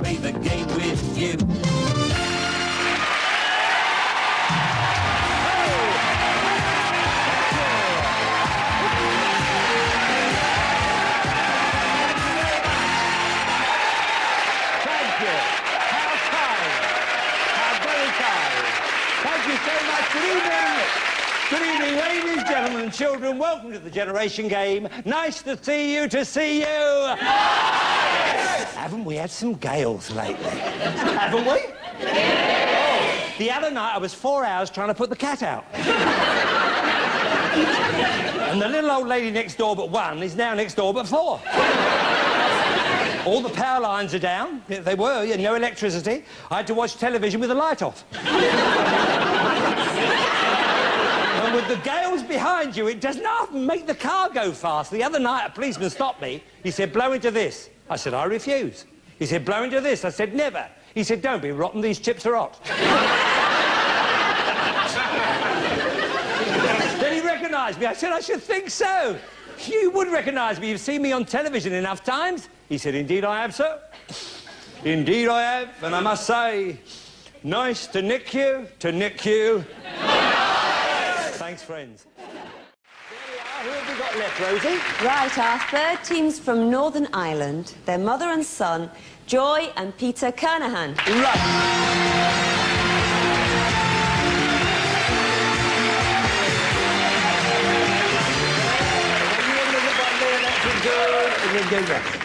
play the game with you. Good evening, ladies, gentlemen, and children. Welcome to the Generation Game. Nice to see you, Yes! Haven't we had some gales lately? Haven't we? Oh, the other night I was 4 hours trying to put the cat out. And the little old lady next door but one is now next door but four. All the power lines are down. They were, yeah, no electricity. I had to watch television with the light off. And with the gales behind you, it doesn't often make the car go fast. The other night, a policeman stopped me. He said, blow into this. I said, I refuse. He said, blow into this. I said, never. He said, don't be rotten, these chips are hot. Then he recognised me. I said, I should think so. You would recognise me. You've seen me on television enough times. He said, indeed I have, sir. Indeed I have. And I must say, nice to nick you, Thanks, friends. There we are. Who have we got left, Rosie? Right, our third team's from Northern Ireland. Their mother and son, Joy and Peter Kernahan. Right.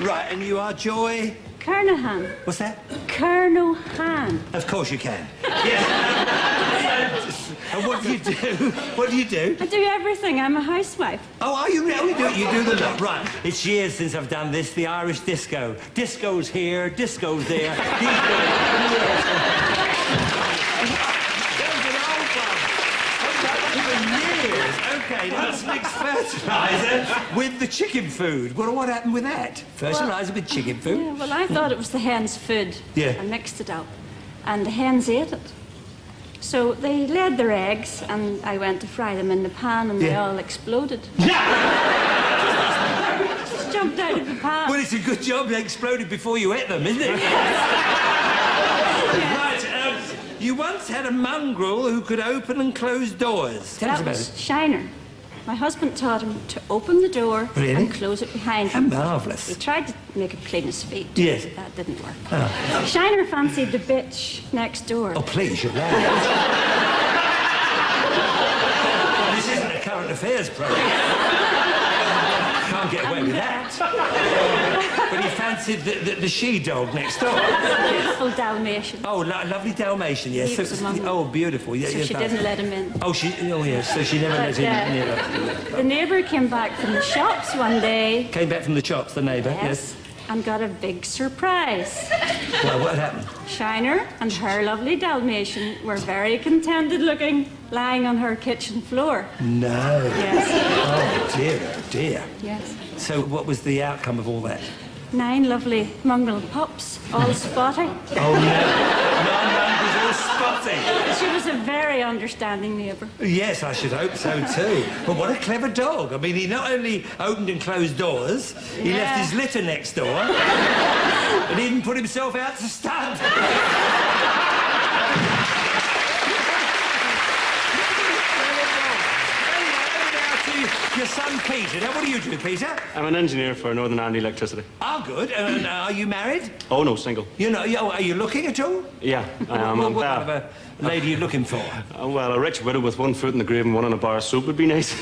Right, and you are Joy? Kernahan. What's that? Kernahan. Of course you can. Yes. And what do you do? What do you do? I do everything. I'm a housewife. Oh, are you really? You do the lot. Right. It's years since I've done this, the Irish disco. Disco's here, disco's there. Okay, let's mix fertiliser with the chicken food. Well, what happened with that? Fertiliser with chicken food? Yeah, well, I thought it was the hens' food. Yeah. I mixed it up. And the hens ate it. So they laid their eggs, and I went to fry them in the pan, and they all exploded. Just jumped out of the pan. Well, it's a good job they exploded before you ate them, isn't it? Right, you once had a mongrel who could open and close doors. Tell us That about was it. Shiner. My husband taught him to open the door Really? and close it behind How him. marvellous. He tried to make it clean his feet. Yes. But that didn't work. Shiner fancied the bitch next door. Oh, please, you're right. This isn't a current affairs programme. Can't get away with that. But he fancied the she-dog next door. Beautiful Dalmatian. Oh, lovely Dalmatian, yes. He was among them. Oh, beautiful. Yeah, So yes, she that- didn't let him in. Oh, yes, so she never let But, him near her. the neighbour came back from the shops one day. Came back from the chops, the neighbour, yes. And got a big surprise. Well, what happened? Shiner and her lovely Dalmatian were very contented looking, lying on her kitchen floor. No. Yes, Oh, dear. yes. So what was the outcome of all that? 9 lovely mongrel pups, all spotty. Oh, no. None was all spotty. She was a very understanding neighbour. Yes, I should hope so too. But what a clever dog. I mean, he not only opened and closed doors, he left his litter next door, and even put himself out to stud. Your son Peter. Now, what do you do, Peter? I'm an engineer for Northern Ireland Electricity. Oh, good. And are you married? Oh, no, single. You know, are you looking at all? Yeah, I am. What kind of a lady are you looking for? Well, a rich widow with one foot in the grave and one on a bar of soap would be nice.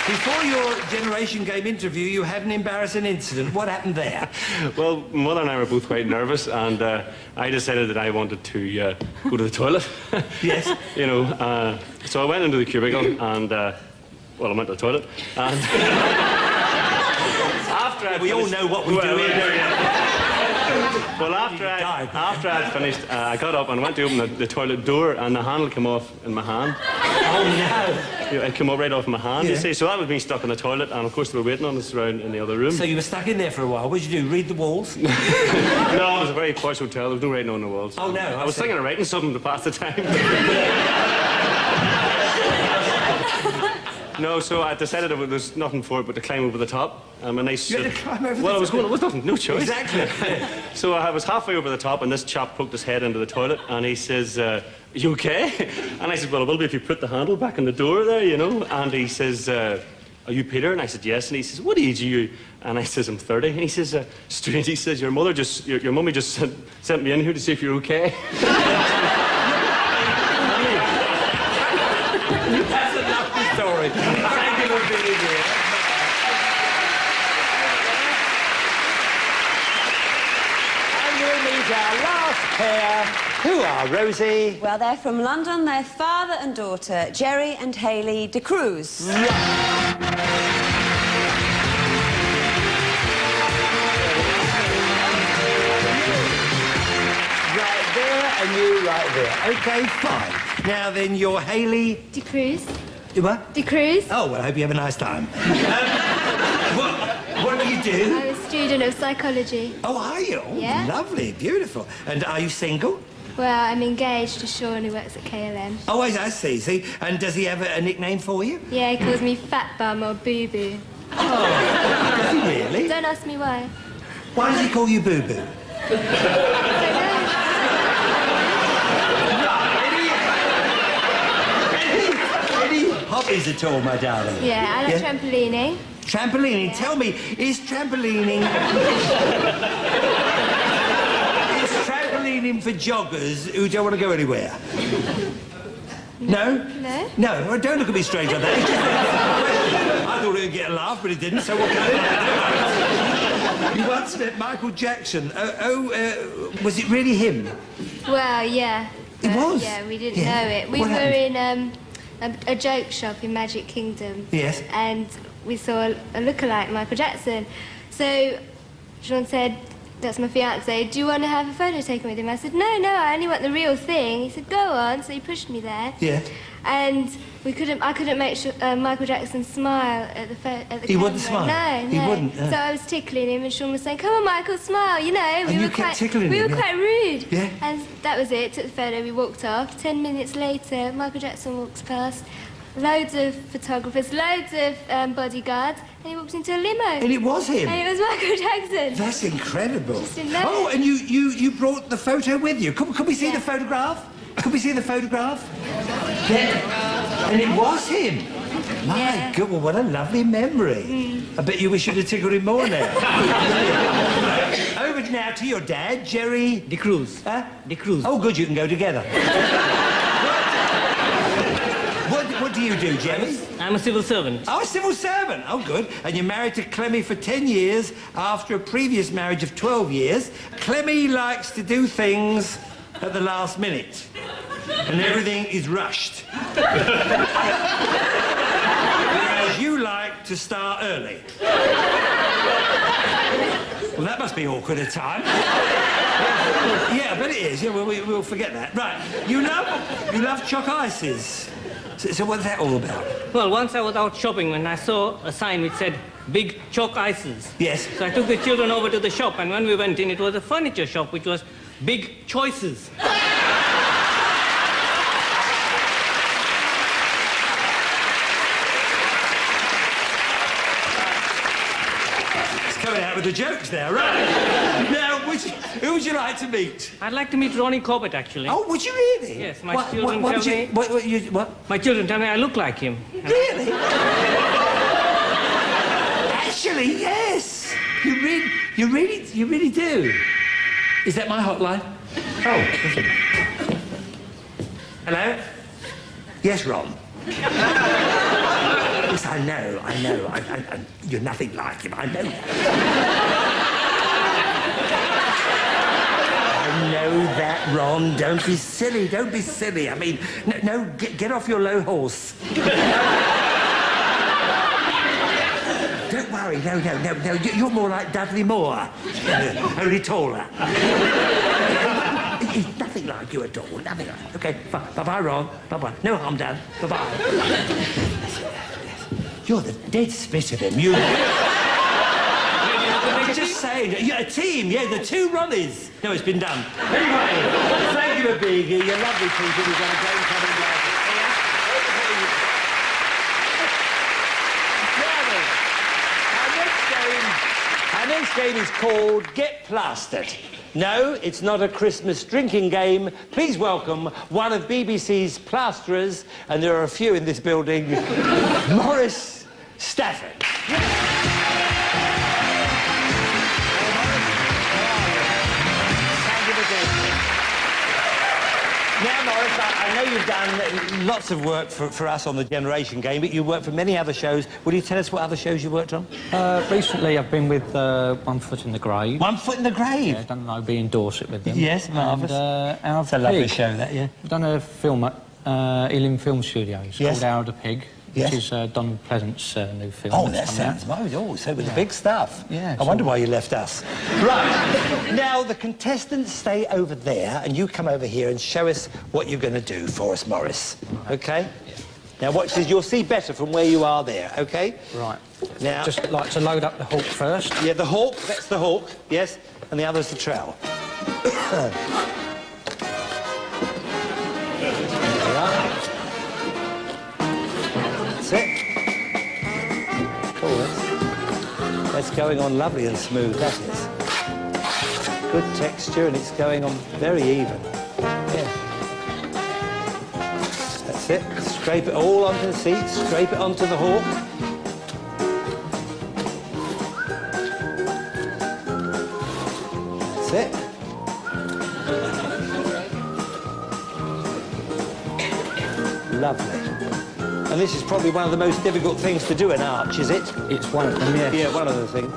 Before your Generation Game interview, you had an embarrassing incident. What happened there? Well, my mother and I were both quite nervous, and I decided that I wanted to go to the toilet. Yes. You know, so I went into the cubicle and, well, I went to the toilet. And after I We all know what we do here. Well, after I'd finished, I got up and went to open the toilet door, and the handle came off in my hand. Oh, no. You know, it came up right off my hand, you Yeah. see. So that was me stuck in the toilet, and of course they were waiting on us around in the other room. So you were stuck in there for a while. What did you do, read the walls? No, it was a very posh hotel. There was no writing on the walls. Oh, no, I was I see. thinking of writing something to pass the time. No, so I decided there was nothing for it but to climb over the top. A nice. You had to climb over the Well, top? it was nothing, no choice. Exactly. So I was halfway over the top, and this chap poked his head into the toilet, and he says, "You okay?" And I said, "Well, it will be if you put the handle back in the door there, you know." And he says, "Are you Peter?" And I said, "Yes." And he says, "What age are you?" And I says, "I'm 30." And he says, "Strange." He says, "Your mummy just sent me in here to see if you're okay." That's a lovely story. Thank you for being here. And we'll meet our last pair. Who are, Rosie? Well, they're from London. They're father and daughter, Jerry and Hayley de Cruz. Right there and you right there. OK, fine. Now then, you're Hayley... De Cruz. What? De Cruz. Oh, well, I hope you have a nice time. What do you do? I'm a student of psychology. Oh, are you? Oh, Yeah. Lovely, beautiful. And are you single? Well, I'm engaged to Sean, who works at KLM. Oh, I see. And does he have a nickname for you? Yeah, he calls me Fat Bum or Boo Boo. Does he really? Don't ask me why. Why does he call you Boo Boo? Any hobbies at all, my darling? Yeah, I like trampolining. Trampolining. Tell me, is trampolining... is trampolining for joggers who don't want to go anywhere? No? No? No, well, don't look at me strange like that. It's just I thought it would get a laugh, but it didn't, so what can I do? You once met Michael Jackson. Was it really him? Well, yeah. It was? Yeah, we didn't Yeah. know it. We What were happened? in a joke shop in Magic Kingdom. Yes. And we saw a lookalike, Michael Jackson. So Sean said, "That's my fiancé. Do you want to have a photo taken with him?" I said, no, I only want the real thing. He said, "Go on." So he pushed me there. Yeah. And I couldn't make Michael Jackson smile at the camera. He wouldn't smile? No. He wouldn't, no. So I was tickling him, and Sean was saying, "Come on, Michael, smile." You know, And you kept tickling we him, were yeah. quite rude. Yeah. And that was it. Took the photo. We walked off. 10 minutes later, Michael Jackson walks past. Loads of photographers, loads of bodyguards, and he walked into a limo. And it was him? And it was Michael Jackson. That's incredible. didn't know. Oh, and you brought the photo with you. Could we see the photograph? Could we see the photograph? Yeah. And it was him. My Yeah. God, well, what a lovely memory. I bet you wish you'd have tickled him more now. Over now to your dad, Jerry... De Cruz. Huh? De Cruz. Oh, good, you can go together. What do you do, Jerry? I'm a civil servant. Oh, a civil servant. Oh, good. And you're married to Clemmy for 10 years after a previous marriage of 12 years. Clemmy likes to do things at the last minute. And everything is rushed. Whereas you like to start early. Well, that must be awkward at times. Yeah, I bet it is. Yeah, we'll forget that. Right. You love chalk ices. So what's that all about? Well, once I was out shopping and I saw a sign which said big chalk ices. Yes. So I took the children over to the shop, and when we went in, it was a furniture shop which was big choices. It's coming out with the jokes now, right? Now, who would you like to meet? I'd like to meet Ronnie Corbett, actually. Oh, would you really? Yes, my children tell me... What? My children tell me I look like him. Really? Actually, yes. You really do. Is that my hotline? Oh. Hello? Yes, Ron. Yes, I know. You're nothing like him, I know that. I know that, Ron. Don't be silly. I mean, no, get off your low horse. Don't worry, no. You're more like Dudley Moore. Only taller. He's nothing like you at all. Nothing like. Okay, bye-bye, Ron. Bye-bye. No harm done. Bye-bye. You're the dead spit of him. I'm just saying. You're a team. Yeah, the two Ronnies. No, it's been done. Anyway, thank you for being here. You're lovely people. We've got a great coming down. next game is called Get Plastered. No, it's not a Christmas drinking game. Please welcome one of BBC's plasterers, and there are a few in this building, Maurice Stafford. Now, Maurice, I know you've done lots of work for us on the Generation Game, but you work for many other shows. Will you tell us what other shows you worked on? Recently, I've been with One Foot in the Grave. One Foot in the Grave? Yeah, done OB in Dorset with them. Yes, marvellous. And Our It's a lovely Pig. show, that, yeah. I've done a film at Ealing Film Studios Yes. called Our the Pig, Yes. which is Donald Pleasant's new film. Oh, that's that coming out. sounds marvellous. Oh, so it was big stuff. Yeah, I wonder sure. why you left us. Right. Now, the contestants stay over there, and you come over here and show us what you're going to do for us, Maurice. OK? Yeah. Now, watch this. You'll see better from where you are there, OK? Right. Now... Just like to load up the hawk first. Yeah, the hawk. That's the hawk, yes. And the other's the trowel. That's it. Cool, that's going on lovely and smooth, that is. Good texture, and it's going on very even. Yeah. That's it. Scrape it all onto the seat, scrape it onto the hawk. That's it. Lovely. And this is probably one of the most difficult things to do in arch, is it? It's one of them, yes. Yeah, one of the things.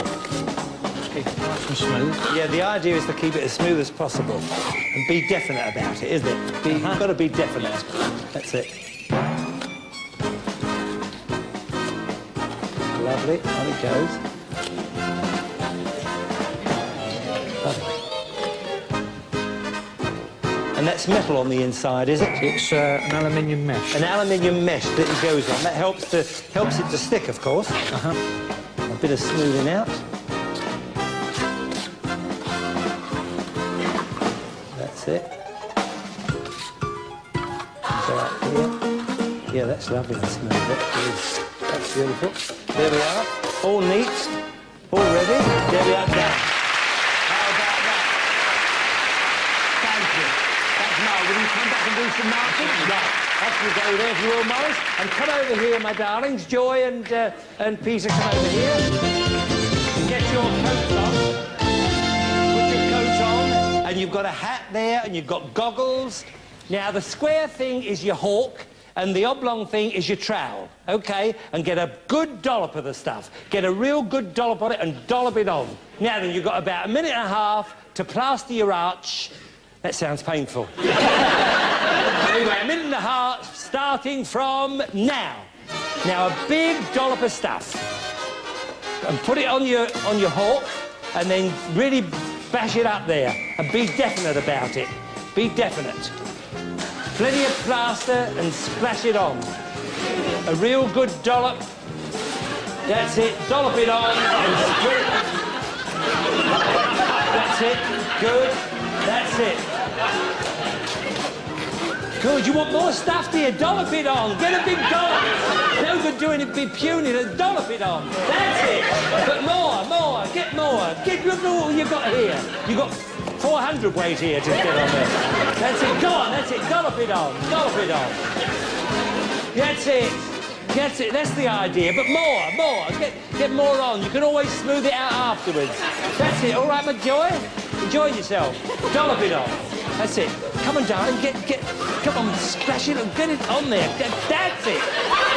Keep it nice and smooth. Yeah, the idea is to keep it as smooth as possible and be definite about it, isn't it? You've got to be definite. That's it. Lovely. On it goes. Lovely. And that's metal on the inside, is it? It's an aluminium mesh. An aluminium mesh that it goes on. That helps it to stick, of course. A bit of smoothing out. That's it. Go up here. Yeah, that's lovely and smooth. That's beautiful. There we are. All neat. All ready. There we are. Done. How about that? Thank you. That's nice. Will you come back and do some marching? Right. Off we go there, if you will, Maurice. And come over here, my darlings. Joy and Peter, come over here. Get your coats on. Put your coat on. And you've got a hat there, and you've got goggles. Now, the square thing is your hawk, and the oblong thing is your trowel, OK? And get a good dollop of the stuff. Get a real good dollop on it and dollop it on. Now then, you've got about a minute and a half to plaster your arch. That sounds painful. Anyway, a minute and a half, starting from now. Now, a big dollop of stuff. And put it on your hawk, and then really bash it up there. And be definite about it. Be definite. Plenty of plaster and splash it on. A real good dollop. That's it. Dollop it on and spread it. That's it. Good. That's it. Good. You want more stuff, do you? Dollop it on. Get a big dollop. No good doing it big puny. Dollop it on. That's it. But more. Get more. Look at what you've got here. You've got 400 weight here to get on there. That's it. Go on. That's it. Dollop it on. Dollop it on. That's it. That's it. That's the idea. But more. Get more on. You can always smooth it out afterwards. That's it. All right, my Joy? Enjoy yourself. Dollop it on. That's it. Come on, darling. Come on. Splash it and get it on there. That's it.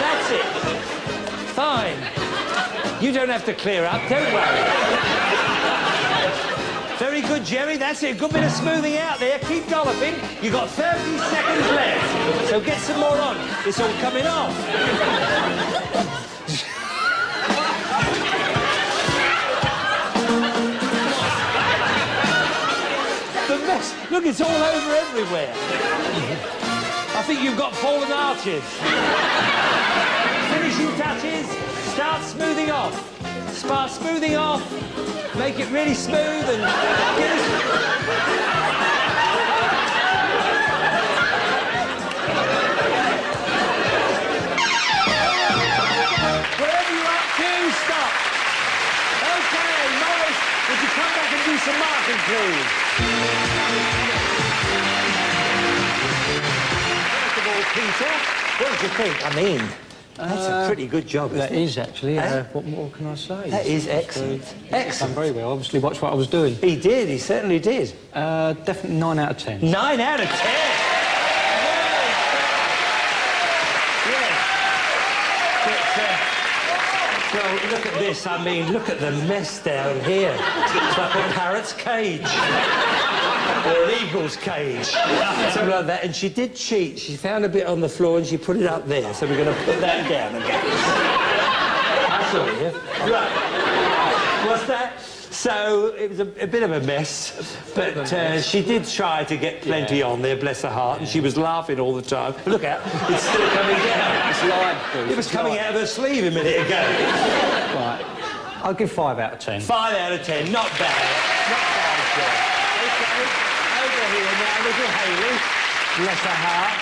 That's it. Fine. You don't have to clear up. Don't worry. Very good, Jerry. That's it. Good bit of smoothing out there. Keep dolloping. You've got 30 seconds left. So get some more on. It's all coming off. The mess. Look, it's all over everywhere. I think you've got fallen arches. Finishing touches. Start smoothing off. Start smoothing off. Make it really smooth and get it. Whatever you're up to, stop. OK, Maurice, Peter? What did you think? I mean, that's a pretty good job, isn't That it? is actually. Eh? What more can I say? That is excellent. Done Excellent. very well. Obviously, watch what I was doing. He did, he certainly did. Definitely 9 out of 10. 9 out of 10. Well, look at this. I mean, look at the mess down here. It's like a parrot's cage. Or an eagle's cage. Something like that. And she did cheat. She found a bit on the floor and she put it up there. So we're going to put that down again. I saw you. Right. What's that? So it was a bit of a mess, but she did try to get plenty on there, bless her heart, and she was laughing all the time. But look out, it's still coming down. It's live. It was coming out of her sleeve a minute ago. Right. I'll give 5 out of 10. 5 out of 10, not bad. Not bad, Joe. OK, over here now, little Hayley, bless her heart.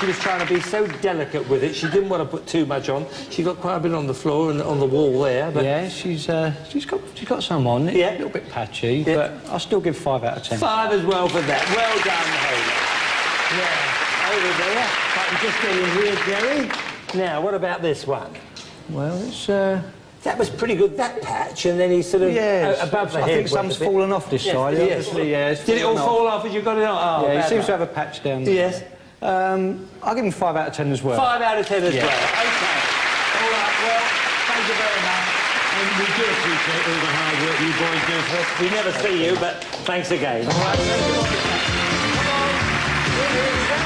She was trying to be so delicate with it. She didn't want to put too much on. She got quite a bit on the floor and on the wall there. But Yeah, she's got some on. It's Yeah. a little bit patchy, Yeah. but I'll still give 5 out of 10. 5 as well for that. Well done, Hayley. Yeah, over there. If I can just get in here, Jerry. Now, what about this one? Well, it's That was pretty good, that patch, and then he sort of above the head. I think went some's a bit. fallen off this Yes, side. yes. Obviously, yeah. it's Did it all fallen off. fall off as you got it on? Oh, Yeah, bad he seems to luck. have a patch down there. Yes. I'll give him 5 out of 10 as well. 5 out of 10 as Yeah. well. OK. All right, well, thank you very much. And we do appreciate all the hard work you boys do for us. We never see you, but thanks again. All right, thank you. Come on. Here we go.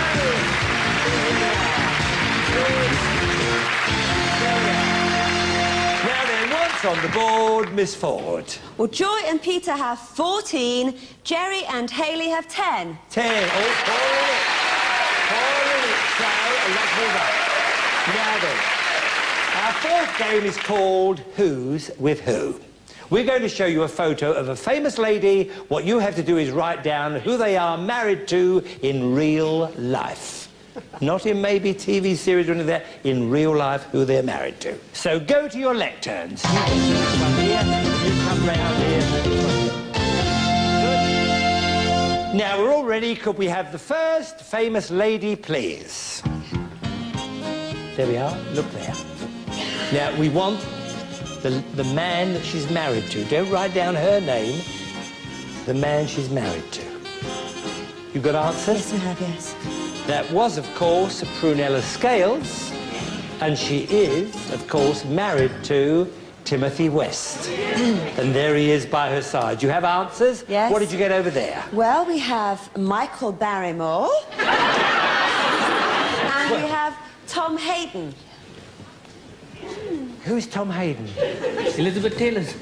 Now then, what's on the board, Miss Ford? Well, Joy and Peter have 14, Jerry and Hayley have 10. 10. Oh, 4 in it. 4 in it. So, let's move on. Now then, our fourth game is called Who's with Who. We're going to show you a photo of a famous lady. What you have to do is write down who they are married to in real life. Not in maybe TV series or anything like that, in real life, who they're married to. So go to your lecterns. You can do this one here, you come round here. Good. Now, we're all ready. Could we have the first famous lady, please? There we are. Look there. Now, we want the man that she's married to. Don't write down her name. The man she's married to. You got answers? Yes, we have, yes. That was, of course, Prunella Scales, and she is, of course, married to Timothy West. And there he is by her side. You have answers? Yes. What did you get over there? Well, we have Michael Barrymore. And we have Tom Hayden. Who's Tom Hayden? Elizabeth Taylor's.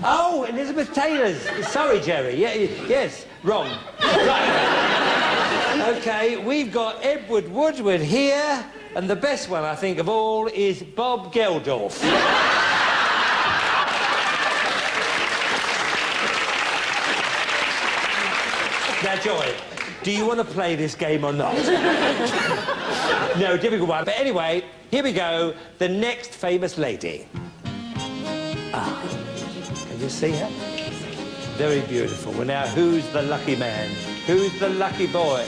Oh, Elizabeth Taylor's. Sorry, Jerry. Yeah, yes, wrong. Right. OK, we've got Edward Woodward here, and the best one, I think, of all is Bob Geldof. Now, Joy, do you want to play this game or not? No, difficult one. But anyway, here we go. The next famous lady. Ah, can you see her? Very beautiful. Well, now, who's the lucky man? Who's the lucky boy?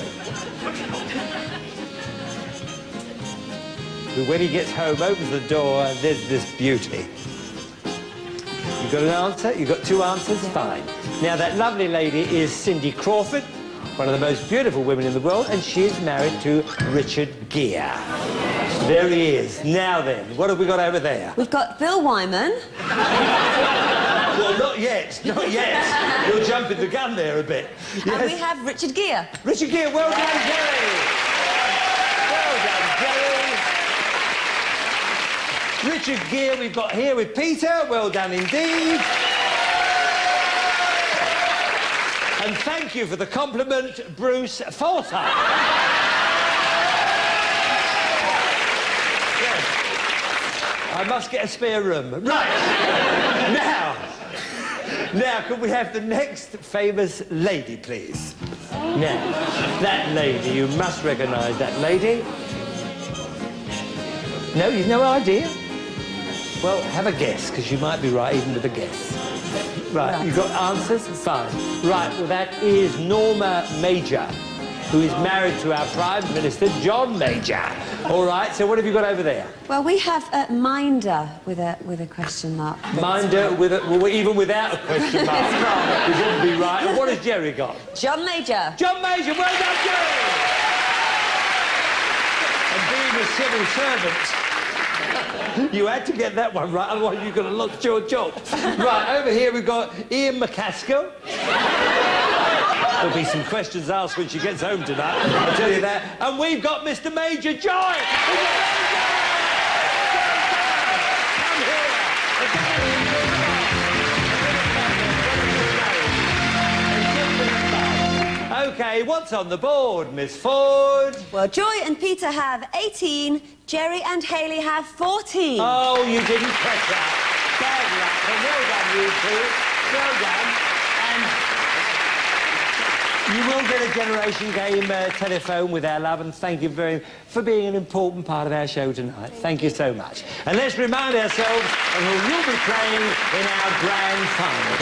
Who, when he gets home, opens the door, and there's this beauty. You got an answer? You got 2 answers? Fine. Now, that lovely lady is Cindy Crawford, one of the most beautiful women in the world, and she is married to Richard Gere. There he is. Now then, what have we got over there? We've got Bill Wyman. Well, not yet. Not yet. You're jumping the gun there a bit. And we have Richard Gere. Richard Gere, well done, Jerry. Well done, Jerry. Richard Gere we've got here with Peter. Well done indeed. And thank you for the compliment, Bruce Forsyth. Yes. I must get a spare room. Right. Now, could we have the next famous lady, please? Now, that lady, you must recognise that lady. No, you've no idea? Well, have a guess, because you might be right even with a guess. Right, you got answers? Fine. Right, well, that is Norma Major. who is married to our Prime Minister, John Major. All right, so what have you got over there? Well, we have Minder with a question mark. Minder, well, even without a question mark. It's wrong. It wouldn't be right. And what has Jerry got? John Major. John Major, well done, Jerry! And being a civil servant, you had to get that one right, otherwise you're going to lose your job. Right, over here we've got Ian McCaskill. There'll be some questions asked when she gets home tonight, I'll tell you that. And we've got Mr. Major Joy! OK, what's on the board, Miss Ford? Well, Joy and Peter have 18, Jerry and Hayley have 14. Oh, you didn't catch that. Bad luck. Well done, you two. Well done. And you will get a Generation Game telephone with our love, and thank you very much for being an important part of our show tonight. Thank you so much. And let's remind ourselves of who you'll be playing in our grand final.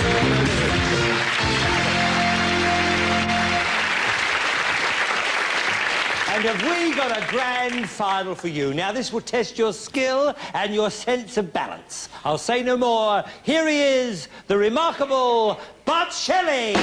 And have we got a grand final for you? Now, this will test your skill and your sense of balance. I'll say no more. Here he is, the remarkable Bart Shelley.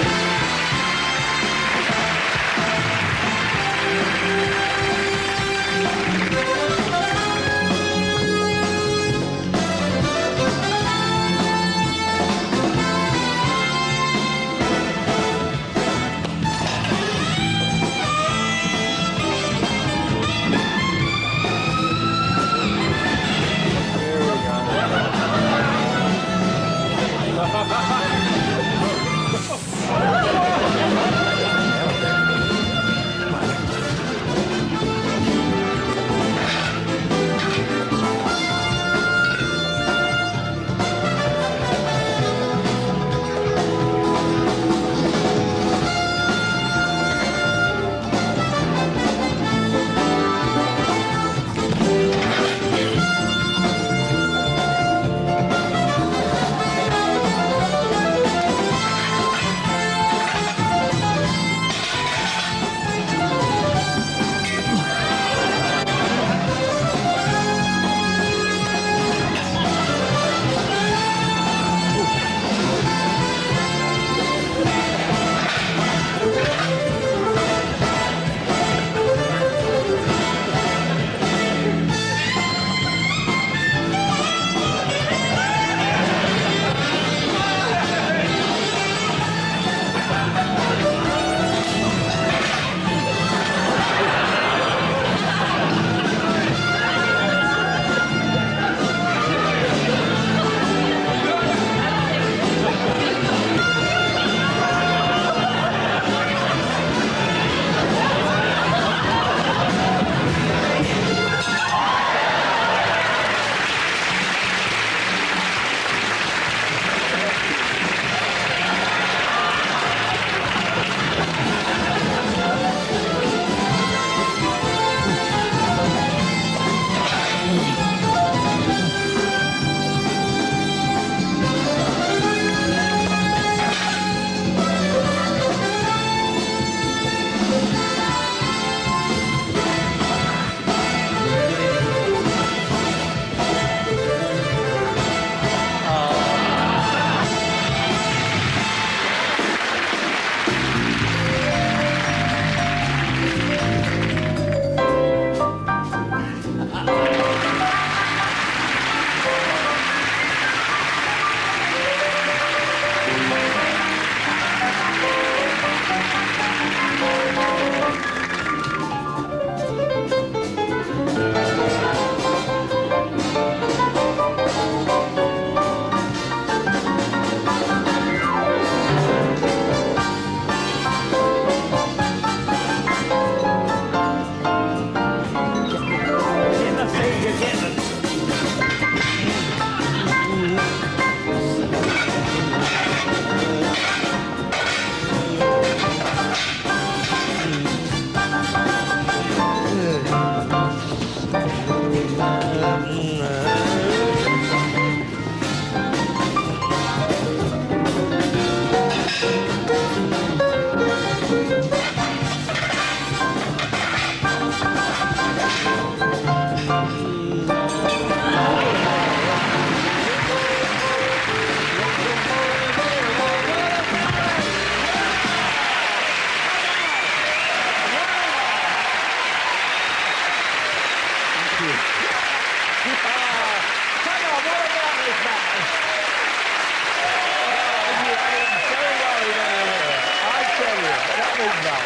think not.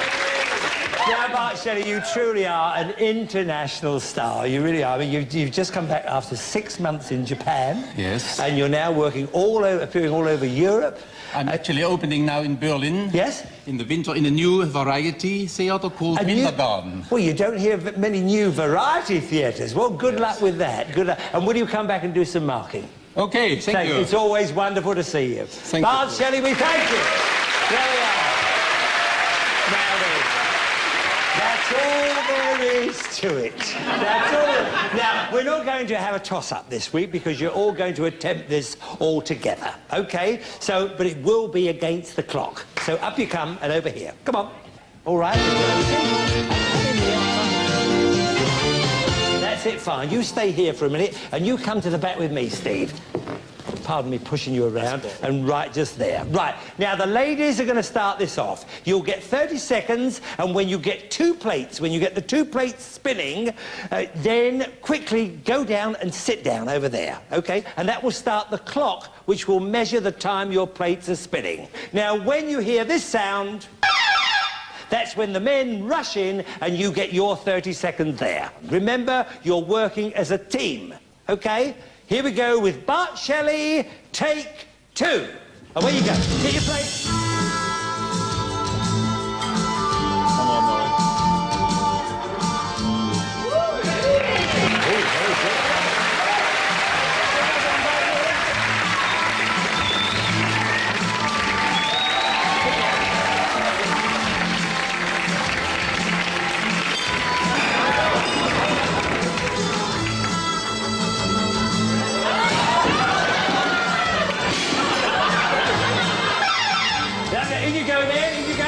Now, Bart Shelley, you truly are an international star. You really are. I mean, you've just come back after 6 months in Japan. Yes. And you're now working appearing all over Europe. I'm actually opening now in Berlin. Yes? In the winter, in a new variety theatre called Wintergarten. Well, you don't hear of many new variety theatres. Well, good luck with that. Good luck. And will you come back and do some marking? Okay, thank you. It's always wonderful to see you. Thank Bart you. Shelley, we thank you. There we are. Now then, that's all there is to it. That's all. Now, we're not going to have a toss-up this week because you're all going to attempt this all together, OK? So, but it will be against the clock. So up you come and over here. Come on. All right. That's it, fine. You stay here for a minute and you come to the back with me, Steve. Pardon me pushing you around, and right just there. Right, now the ladies are going to start this off. You'll get 30 seconds, and when you get when you get the 2 plates spinning, then quickly go down and sit down over there, OK? And that will start the clock, which will measure the time your plates are spinning. Now, when you hear this sound, that's when the men rush in and you get your 30 seconds there. Remember, you're working as a team, OK? Here we go with Bart Shelley, take 2. Away you go. Get your plate. Come on, Lauren. In you go there, in you go.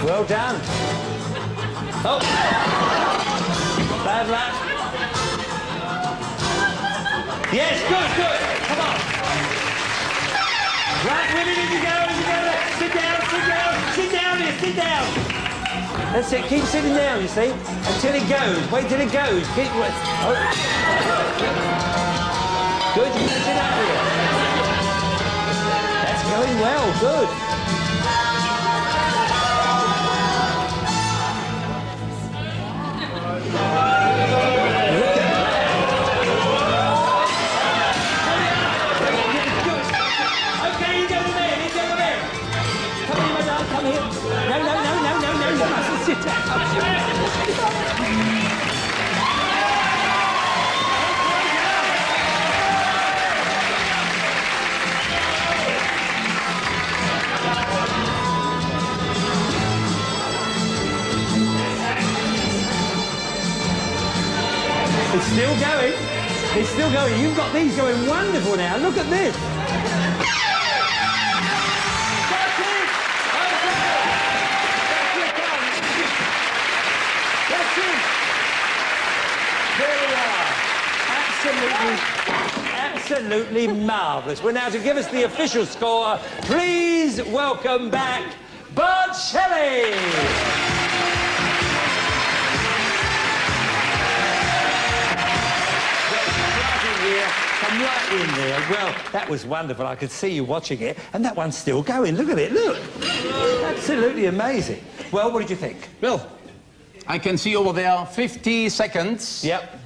Well done. Oh. Bad luck. Yes, good, good. Come on. Right, women, in you go there. Sit down, sit down, sit down here, sit down. That's it, keep sitting down, you see, until it goes. Wait till it goes. Keep, oh. Good, you can sit up here. That's going well, good. Sit down. It's still going. It's still going. You've got these going wonderful now. Look at this. Absolutely marvellous. Well, now, to give us the official score, please welcome back Bart Shelley. Come right in there. Well, that was wonderful. I could see you watching it, and that one's still going. Look at it, look. Absolutely amazing. Well, what did you think? Well, I can see over there 50 seconds. Yep.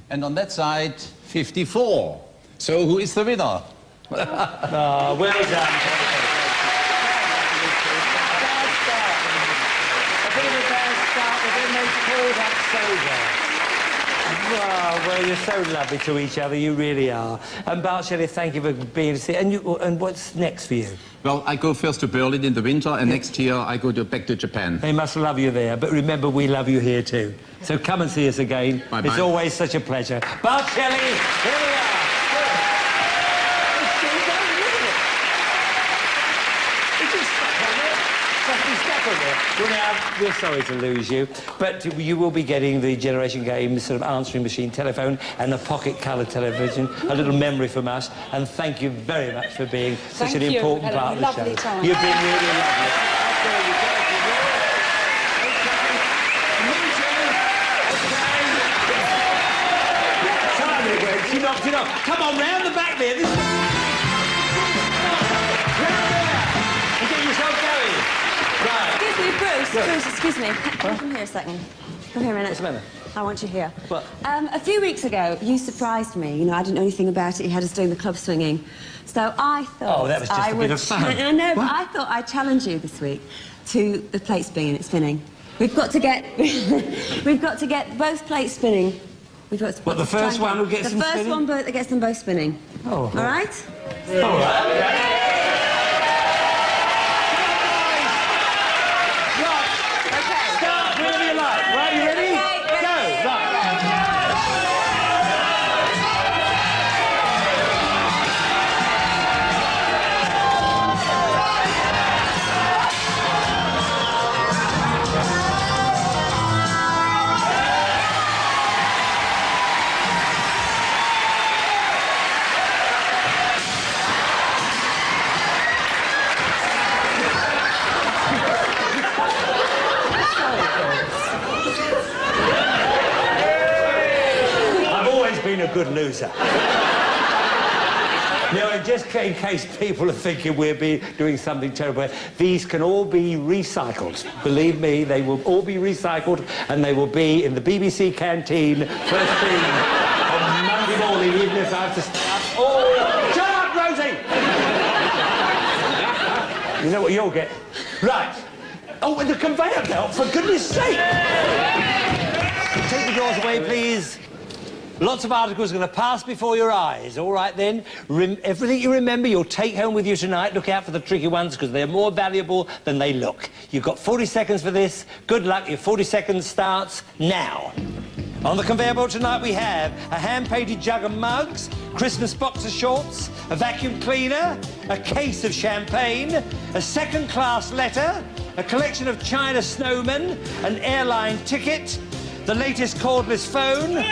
And on that side, 54. So who is the winner? Oh, well done. A bit of a bad start, but then they pulled up so well. Well, you're so lovely to each other, you really are. And Bart Shelley, thank you for being here. And what's next for you? Well, I go first to Berlin in the winter, and next year I go back to Japan. They must love you there, but remember, we love you here too. So come and see us again. Bye-bye. It's always such a pleasure. Bart Shelley, here we are. It's still going, isn't it? It just stuck on there. So lovely stuff on there. Well, now, we're sorry to lose you, but you will be getting the Generation Games sort of answering machine telephone and a pocket-coloured television, a little memory from us, and thank you very much for being such an important part of the show. Time. You've been really lovely. She knocked it off. Come on, round the back there. This... Round there. And get yourself going. Right. Excuse me, Bruce. Bruce, excuse me. Come here a second. Come here a minute. What's the matter? I want you here. What? A few weeks ago, you surprised me. You know, I didn't know anything about it. You had us doing the club swinging. So I thought... Oh, that was just a bit of fun. I know, but I thought I'd challenge you this week to the plate spinning. We've got to get... we've got to get both plates spinning. We've got to... What, the first one who gets them spinning? The first one that gets them both spinning. Oh. All right? All right. Start whenever you like. Right, you ready? Okay, Go. Right. Been a good loser. Now, just in case people are thinking we're doing something terrible, these can all be recycled. Believe me, they will all be recycled, and they will be in the BBC canteen first thing on Monday morning, even if I have to start. Oh, shut up, Rosie! You know what you'll get. Right. Oh, and the conveyor belt, for goodness sake! Take the doors away, please. Lots of articles are going to pass before your eyes. All right, then. Everything you remember, you'll take home with you tonight. Look out for the tricky ones, because they're more valuable than they look. You've got 40 seconds for this. Good luck. Your 40 seconds starts now. On the conveyor belt tonight, we have a hand-painted jug of mugs, Christmas boxer shorts, a vacuum cleaner, a case of champagne, a second-class letter, a collection of China snowmen, an airline ticket, the latest cordless phone,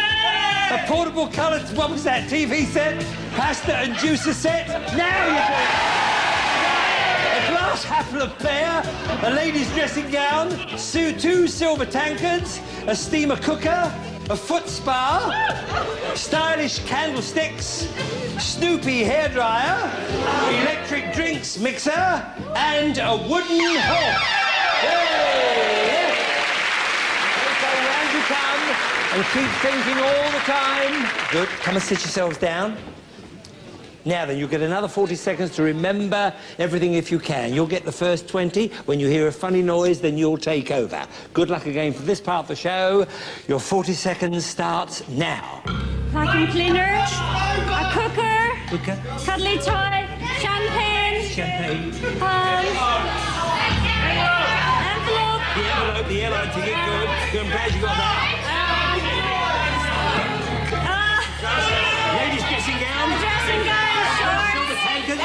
a portable coloured, what was that, TV set, pasta and juicer set. Now you do. A glass half of pear, a lady's dressing gown, 2 silver tankards, a steamer cooker, a foot spa, stylish candlesticks, Snoopy hairdryer, electric drinks mixer, and a wooden horse. Hey! So round you come, and keep thinking all the time. Good. Come and sit yourselves down. Now then, you'll get another 40 seconds to remember everything if you can. You'll get the first 20. When you hear a funny noise, then you'll take over. Good luck again for this part of the show. Your 40 seconds starts now. Vacuum cleaner, a cooker, cuddly toy, champagne, envelope. The airline ticket, good. I'm glad you got that. Ladies' dressing gown. Dressing gown, Silver tankard.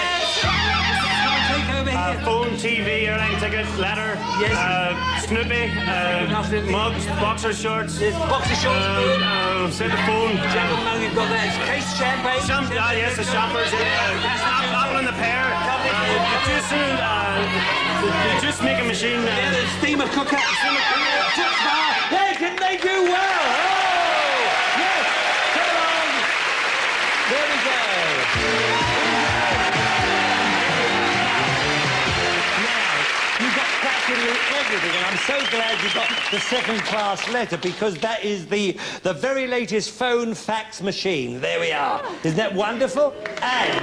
Take over here. Phone, TV, airline ticket, letter, yes. Snoopy, mugs, boxer shorts. Yes, boxer shorts, good. Set the phone. Gentlemen, you've got that. Case champagne. Yes, the champers. Apple in the pear. The juice making machine. Yeah, the steamer cooker. Foot bar. Hey, didn't they do well? Oh, yes. Come on. There we go. Now, you've got practically everything, and I'm so glad you got the second-class letter, because that is the very latest phone fax machine. There we are. Isn't that wonderful? And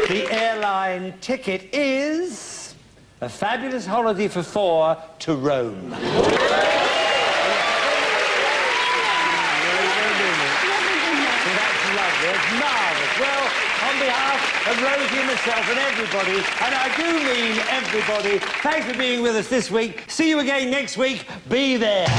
the airline ticket is a fabulous holiday for 4 to Rome. That's lovely. It's marvellous. Well, on behalf of Rosie and myself and everybody, and I do mean everybody, thanks for being with us this week. See you again next week. Be there.